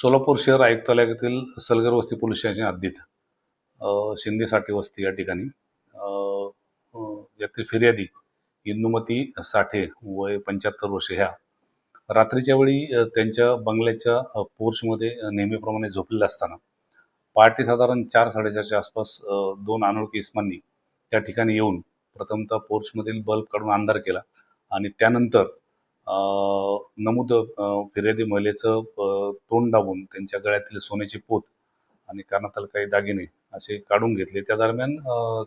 सोलापूर शहर आयुक्तालयातील सलगर वस्ती police station हद्दीत शिंदे साठे वस्ती या ठिकाणी अ, अ, यातील फिर्यादी इंदुमती साठे वय 75 वर्ष ह्या रात्रीच्या वेळी त्यांच्या बंगल्याच्या पोर्चमध्ये नेहमीप्रमाणे झोपलेल्या असताना पहाटे साधारण 4-4:30च्या आसपास दोन अनोळखी इसमांनी त्या ठिकाणी येऊन प्रथमतः पोर्चमधील बल्ब काढून अंधार केला आणि त्यानंतर अ, नमूद फिर्यादी महिलेचं तोंड दाबून त्यांच्या गळ्यातील सोन्याची पोत आणि कानातील काही दागिने असे काढून घेतले. त्या दरम्यान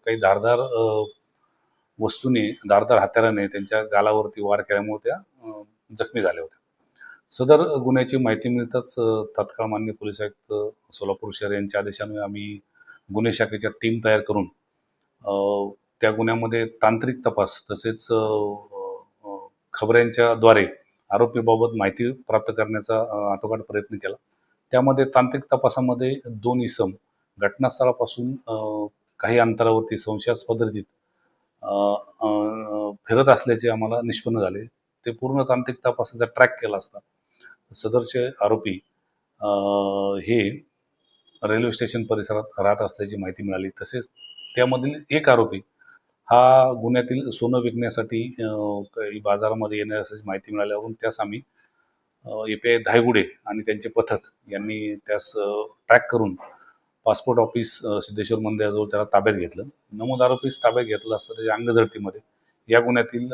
काही धारदार धारदार हत्याराने त्यांच्या गालावरती वार केल्यामुळे त्या जखमी झाल्या होत्या. सदर गुन्ह्याची माहिती मिळताच तात्काळ माननीय पोलीस आयुक्त सोलापूर शहर यांच्या आदेशाने आम्ही गुन्हे शाखेच्या टीम तयार करून त्या गुन्ह्यामध्ये तांत्रिक तपास तसेच खबऱ्यांच्याद्वारे आरोपीबाबत माहिती प्राप्त करण्याचा आटोकाट प्रयत्न केला. त्यामध्ये तांत्रिक तपासामध्ये 2 इसम घटनास्थळापासून काही अंतरावरती संशयास्पद रीतीत फिरत असल्याचे आम्हाला निष्पन्न झाले. ते पूर्ण तांत्रिक तपासाचा ट्रॅक केला असता सदरचे आरोपी हे रेल्वे स्टेशन परिसरात राहत असल्याची माहिती मिळाली. तसेच त्यामधील एक आरोपी हा गुन्ह्यातील सोनं विकण्यासाठी काही बाजारामध्ये येणार असल्याची माहिती मिळाल्यावरून त्यास आम्ही API धायगुडे आणि त्यांचे पथक यांनी त्यास ट्रॅक करून पासपोर्ट ऑफिस सिद्धेश्वर मंदिराजवळ त्याला ताब्यात घेतलं. नमूद आरोपीस ताब्यात घेतलं असता त्याच्या अंगझडतीमध्ये या गुन्ह्यातील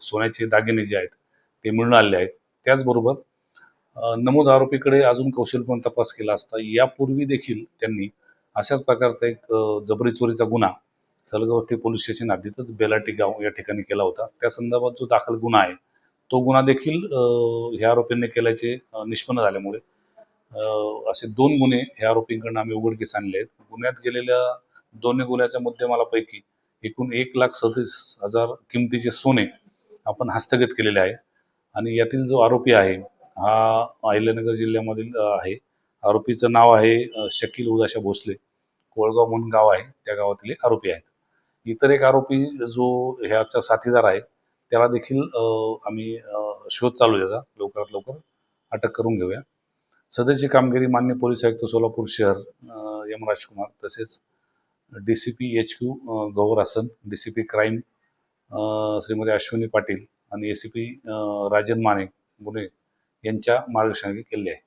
सोन्याचे दागिने जे आहेत ते मिळून आलेले आहेत. त्याचबरोबर नमूद आरोपीकडे अजून कौशलपूर्ण तपास केला असता यापूर्वी देखील त्यांनी अशाच प्रकारचा एक जबरी चोरीचा गुन्हा सलगवती पोलीस स्टेशन हद्दीतच बेलाटी गाव या ठिकाणी केला होता. त्या संदर्भात जो दाखल गुन्हा आहे तो गुन्हा देखील ह्या आरोपींनी केल्याचे निष्पन्न झाल्यामुळे असे 2 गुन्हे ह्या आरोपींकडून आम्ही उघडकीस आणले आहेत. गुन्ह्यात गेलेल्या दोन्ही गुन्ह्याच्या मुद्देमालापैकी एकूण 1,37,000 किमतीचे सोने आपण हस्तगत केलेले आहे आणि यातील जो आरोपी आहे हा अहिल्यानगर जिल्ह्यामधील आहे. आरोपीचं नाव आहे शकील उदाशा भोसले. कोळगाव म्हणून गाव आहे, त्या गावातील एक आरोपी आहेत. इतर एक आरोपी जो ह्याचा साथीदार आहे त्याला देखील आम्ही शोध चालू आहे, त्याचा लवकरात लवकर अटक करून घेऊया. सदरची कामगिरी माननीय पोलीस आयुक्त सोलापूर शहर M. राजकुमार तसेच DCP HQ गौर हसन, DCP क्राईम श्रीमती अश्विनी पाटील आणि ACP राजन माने गुन्हे यांच्या मार्गदर्शनाखाली केले आहे.